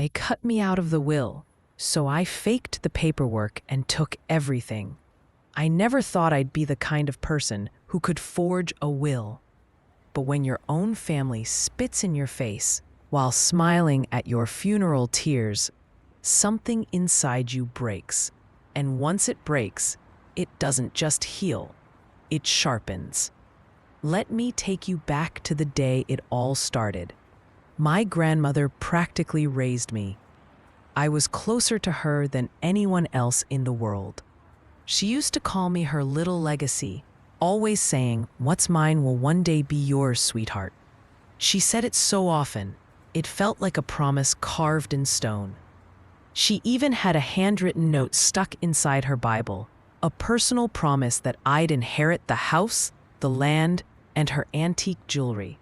They cut me out of the will, so I faked the paperwork and took everything. I never thought I'd be the kind of person who could forge a will. But when your own family spits in your face while smiling at your funeral tears, something inside you breaks. And once it breaks, it doesn't just heal, it sharpens. Let me take you back to the day it all started. My grandmother practically raised me. I was closer to her than anyone else in the world. She used to call me her little legacy, always saying, "What's mine will one day be yours, sweetheart." She said it so often, it felt like a promise carved in stone. She even had a handwritten note stuck inside her Bible, a personal promise that I'd inherit the house, the land, and her antique jewelry.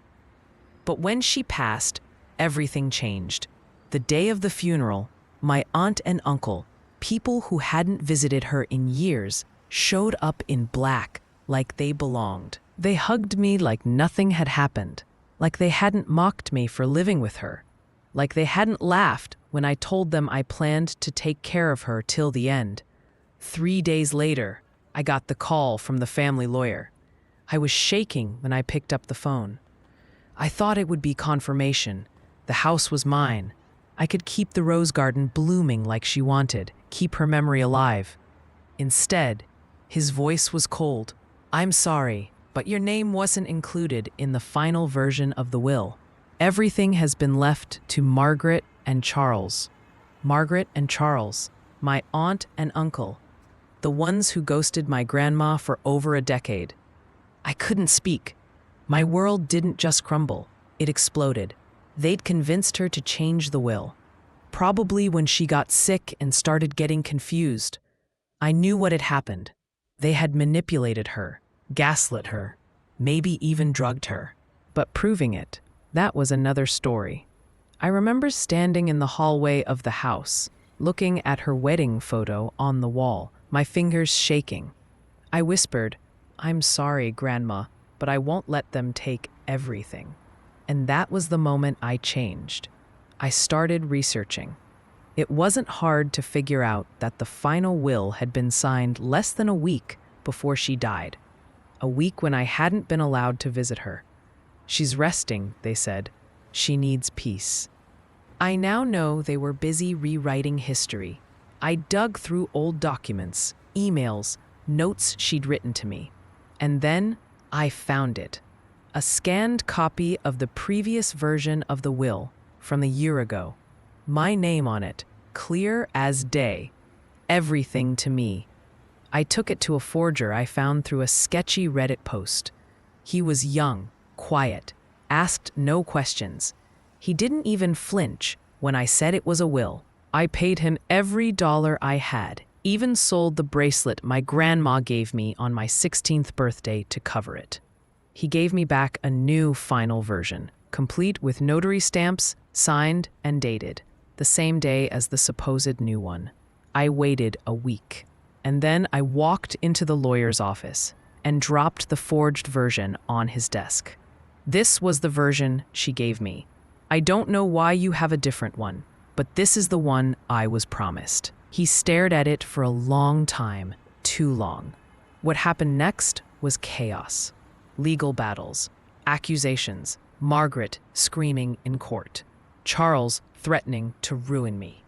But when she passed, everything changed. The day of the funeral, my aunt and uncle, people who hadn't visited her in years, showed up in black, like they belonged. They hugged me like nothing had happened, like they hadn't mocked me for living with her, like they hadn't laughed when I told them I planned to take care of her till the end. 3 days later, I got the call from the family lawyer. I was shaking when I picked up the phone. I thought it would be confirmation. The house was mine. I could keep the rose garden blooming like she wanted, keep her memory alive. Instead, his voice was cold. "I'm sorry, but your name wasn't included in the final version of the will. Everything has been left to Margaret and Charles." Margaret and Charles, my aunt and uncle, the ones who ghosted my grandma for over a decade. I couldn't speak. My world didn't just crumble, it exploded. They'd convinced her to change the will, probably when she got sick and started getting confused. I knew what had happened. They had manipulated her, gaslit her, maybe even drugged her. But proving it, that was another story. I remember standing in the hallway of the house, looking at her wedding photo on the wall, my fingers shaking. I whispered, "I'm sorry, Grandma, but I won't let them take everything." And that was the moment I changed. I started researching. It wasn't hard to figure out that the final will had been signed less than a week before she died. A week when I hadn't been allowed to visit her. "She's resting," they said. "She needs peace." I now know they were busy rewriting history. I dug through old documents, emails, notes she'd written to me. And then I found it. A scanned copy of the previous version of the will from a year ago. My name on it, clear as day. Everything to me. I took it to a forger I found through a sketchy Reddit post. He was young, quiet, asked no questions. He didn't even flinch when I said it was a will. I paid him every dollar I had, even sold the bracelet my grandma gave me on my 16th birthday to cover it. He gave me back a new final version, complete with notary stamps, signed and dated, the same day as the supposed new one. I waited a week, and then I walked into the lawyer's office and dropped the forged version on his desk. "This was the version she gave me. I don't know why you have a different one, but this is the one I was promised." He stared at it for a long time, too long. What happened next was chaos. Legal battles, accusations, Margaret screaming in court, Charles threatening to ruin me.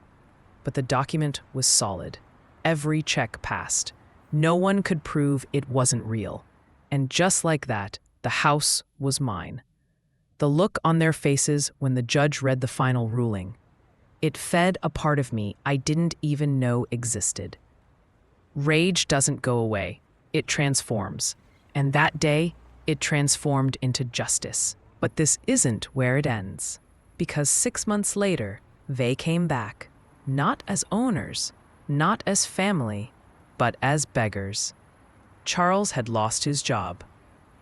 But the document was solid. Every check passed. No one could prove it wasn't real. And just like that, the house was mine. The look on their faces when the judge read the final ruling. It fed a part of me I didn't even know existed. Rage doesn't go away. It transforms. And that day, it transformed into justice. But this isn't where it ends. Because 6 months later, they came back. Not as owners, not as family, but as beggars. Charles had lost his job.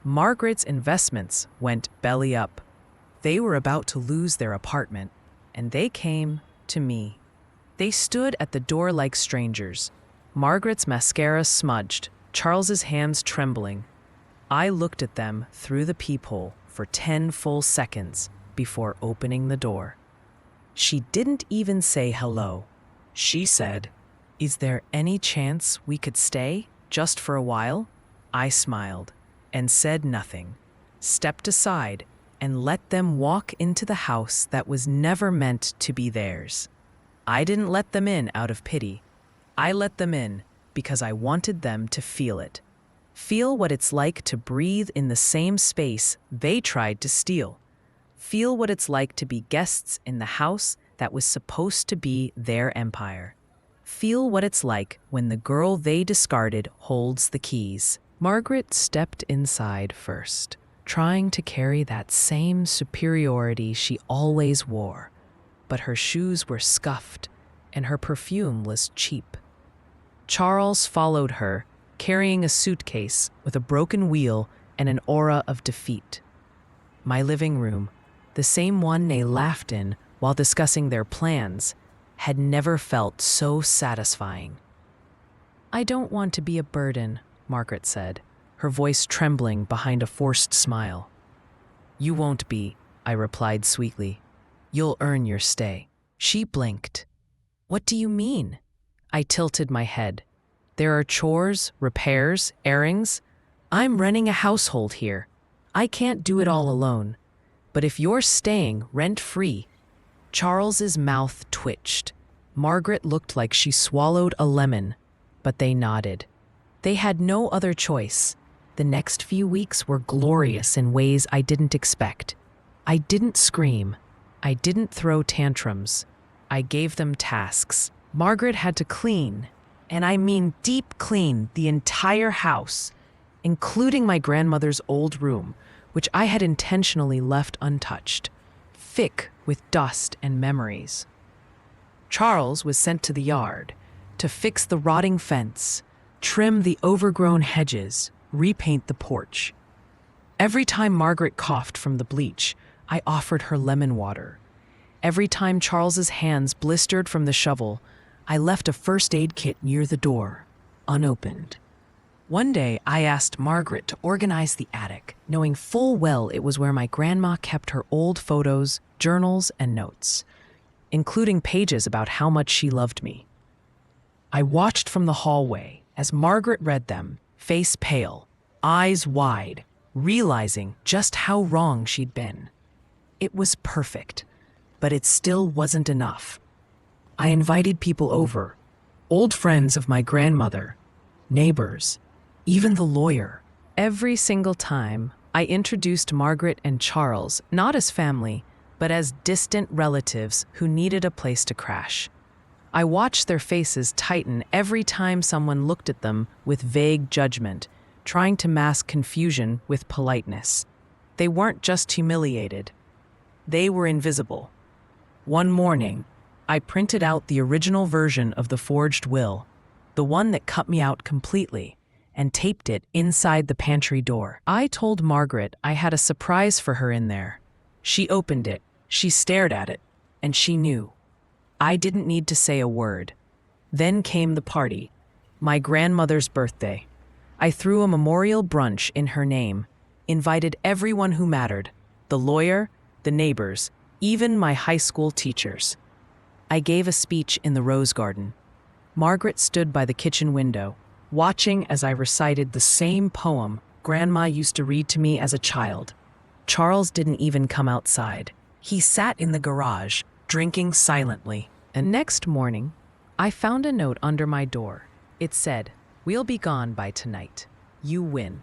Margaret's investments went belly up. They were about to lose their apartment, and they came to me. They stood at the door like strangers. Margaret's mascara smudged, Charles's hands trembling. I looked at them through the peephole for 10 full seconds before opening the door. She didn't even say hello. She said, "Is there any chance we could stay, just for a while?" I smiled and said nothing, stepped aside, and let them walk into the house that was never meant to be theirs. I didn't let them in out of pity. I let them in because I wanted them to feel it. Feel what it's like to breathe in the same space they tried to steal. Feel what it's like to be guests in the house that was supposed to be their empire. Feel what it's like when the girl they discarded holds the keys. Margaret stepped inside first, trying to carry that same superiority she always wore. But her shoes were scuffed, and her perfume was cheap. Charles followed her, carrying a suitcase with a broken wheel and an aura of defeat. My living room, the same one they laughed in while discussing their plans, had never felt so satisfying. "I don't want to be a burden," Margaret said, her voice trembling behind a forced smile. "You won't be," I replied sweetly. "You'll earn your stay." She blinked. "What do you mean?" I tilted my head. "There are chores, repairs, errands. I'm running a household here. I can't do it all alone. But if you're staying rent-free..." Charles's mouth twitched. Margaret looked like she swallowed a lemon, but they nodded. They had no other choice. The next few weeks were glorious in ways I didn't expect. I didn't scream. I didn't throw tantrums. I gave them tasks. Margaret had to clean, and I mean deep clean, the entire house, including my grandmother's old room, which I had intentionally left untouched, thick with dust and memories. Charles was sent to the yard to fix the rotting fence, trim the overgrown hedges, repaint the porch. Every time Margaret coughed from the bleach, I offered her lemon water. Every time Charles's hands blistered from the shovel, I left a first aid kit near the door, unopened. One day, I asked Margaret to organize the attic, knowing full well it was where my grandma kept her old photos, journals, and notes, including pages about how much she loved me. I watched from the hallway as Margaret read them, face pale, eyes wide, realizing just how wrong she'd been. It was perfect, but it still wasn't enough. I invited people over, old friends of my grandmother, neighbors, even the lawyer. Every single time, I introduced Margaret and Charles not as family, but as distant relatives who needed a place to crash. I watched their faces tighten every time someone looked at them with vague judgment, trying to mask confusion with politeness. They weren't just humiliated. They were invisible. One morning, I printed out the original version of the forged will, the one that cut me out completely, and taped it inside the pantry door. I told Margaret I had a surprise for her in there. She opened it, she stared at it, and she knew. I didn't need to say a word. Then came the party, my grandmother's birthday. I threw a memorial brunch in her name, invited everyone who mattered, the lawyer, the neighbors, even my high school teachers. I gave a speech in the rose garden. Margaret stood by the kitchen window, watching as I recited the same poem Grandma used to read to me as a child. Charles didn't even come outside. He sat in the garage, drinking silently. And next morning, I found a note under my door. It said, "We'll be gone by tonight. You win."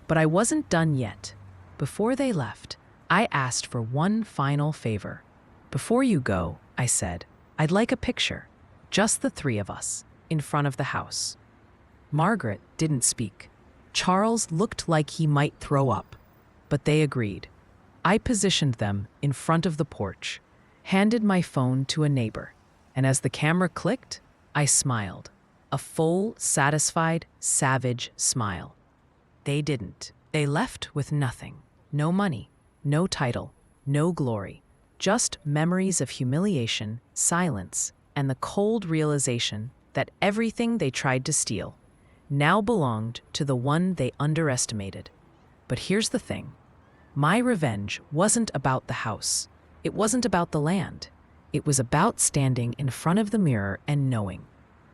But I wasn't done yet. Before they left, I asked for one final favor. "Before you go," I said, "I'd like a picture, just the three of us, in front of the house." Margaret didn't speak. Charles looked like he might throw up, but they agreed. I positioned them in front of the porch, handed my phone to a neighbor, and as the camera clicked, I smiled. A full, satisfied, savage smile. They didn't. They left with nothing. No money, no title, no glory. Just memories of humiliation, silence, and the cold realization that everything they tried to steal now belonged to the one they underestimated. But here's the thing. My revenge wasn't about the house. It wasn't about the land. It was about standing in front of the mirror and knowing.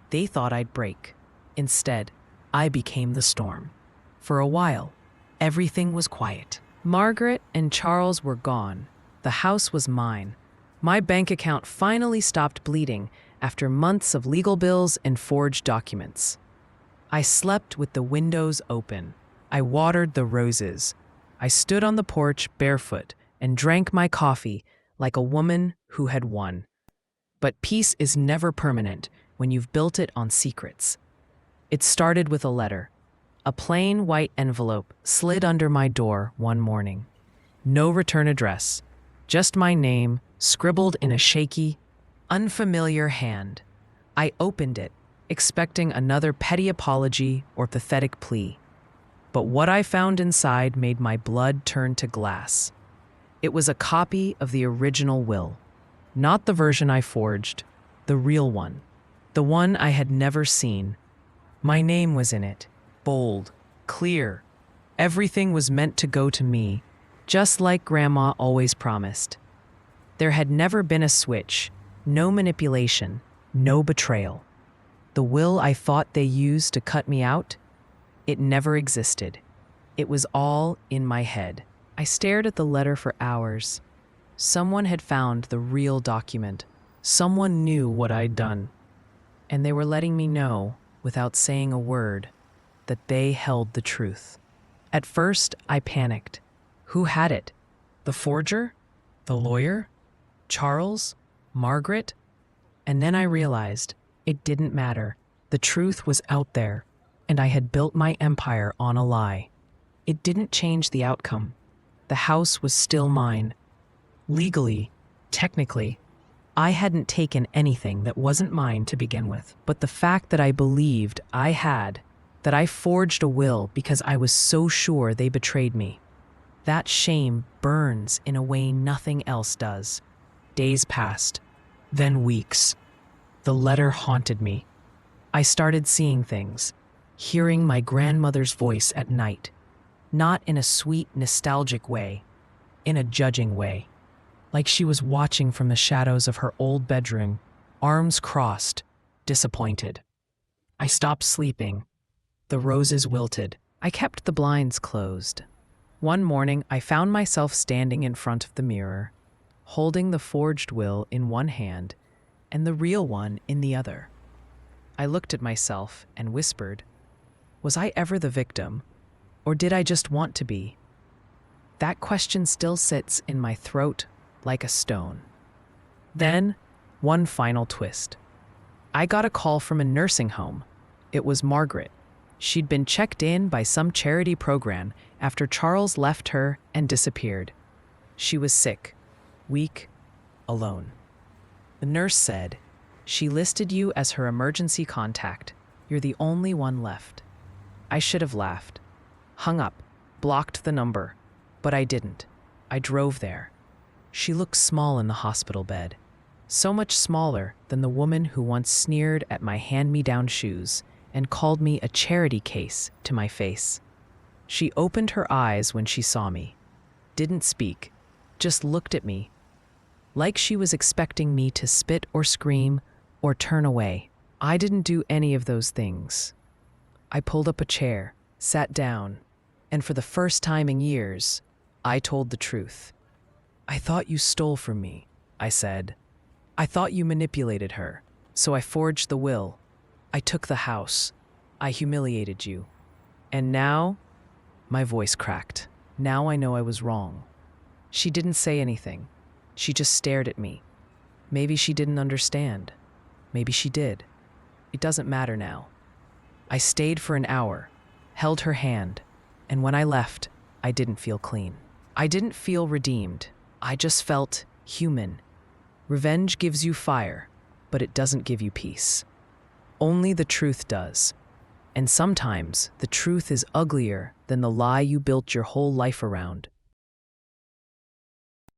They thought I'd break. Instead, I became the storm. For a while, everything was quiet. Margaret and Charles were gone. The house was mine. My bank account finally stopped bleeding after months of legal bills and forged documents. I slept with the windows open. I watered the roses. I stood on the porch barefoot and drank my coffee like a woman who had won. But peace is never permanent when you've built it on secrets. It started with a letter. A plain white envelope slid under my door one morning. No return address, just my name scribbled in a shaky, unfamiliar hand. I opened it, expecting another petty apology or pathetic plea. But what I found inside made my blood turn to glass. It was a copy of the original will. Not the version I forged, the real one. The one I had never seen. My name was in it, bold, clear. Everything was meant to go to me, just like Grandma always promised. There had never been a switch, no manipulation, no betrayal. The will I thought they used to cut me out, it never existed. It was all in my head. I stared at the letter for hours. Someone had found the real document. Someone knew what I'd done. And they were letting me know, without saying a word, that they held the truth. At first, I panicked. Who had it? The forger? The lawyer? Charles? Margaret? And then I realized it didn't matter. The truth was out there, and I had built my empire on a lie. It didn't change the outcome. The house was still mine. Legally, technically, I hadn't taken anything that wasn't mine to begin with. But the fact that I believed I had, that I forged a will because I was so sure they betrayed me, that shame burns in a way nothing else does. Days passed, then weeks. The letter haunted me. I started seeing things, hearing my grandmother's voice at night, not in a sweet, nostalgic way, in a judging way, like she was watching from the shadows of her old bedroom, arms crossed, disappointed. I stopped sleeping. The roses wilted. I kept the blinds closed. One morning, I found myself standing in front of the mirror, holding the forged will in one hand and the real one in the other. I looked at myself and whispered, was I ever the victim, or did I just want to be? That question still sits in my throat like a stone. Then, one final twist. I got a call from a nursing home. It was Margaret. She'd been checked in by some charity program after Charles left her and disappeared. She was sick, weak, alone. The nurse said, "She listed you as her emergency contact. You're the only one left." I should have laughed, hung up, blocked the number, but I didn't. I drove there. She looked small in the hospital bed, so much smaller than the woman who once sneered at my hand-me-down shoes and called me a charity case to my face. She opened her eyes when she saw me, didn't speak, just looked at me, like she was expecting me to spit or scream or turn away. I didn't do any of those things. I pulled up a chair, sat down, and for the first time in years, I told the truth. "I thought you stole from me," I said. "I thought you manipulated her, so I forged the will. I took the house. I humiliated you. And now," my voice cracked, "now I know I was wrong." She didn't say anything. She just stared at me. Maybe she didn't understand. Maybe she did. It doesn't matter now. I stayed for an hour, held her hand, and when I left, I didn't feel clean. I didn't feel redeemed. I just felt human. Revenge gives you fire, but it doesn't give you peace. Only the truth does. And sometimes the truth is uglier than the lie you built your whole life around.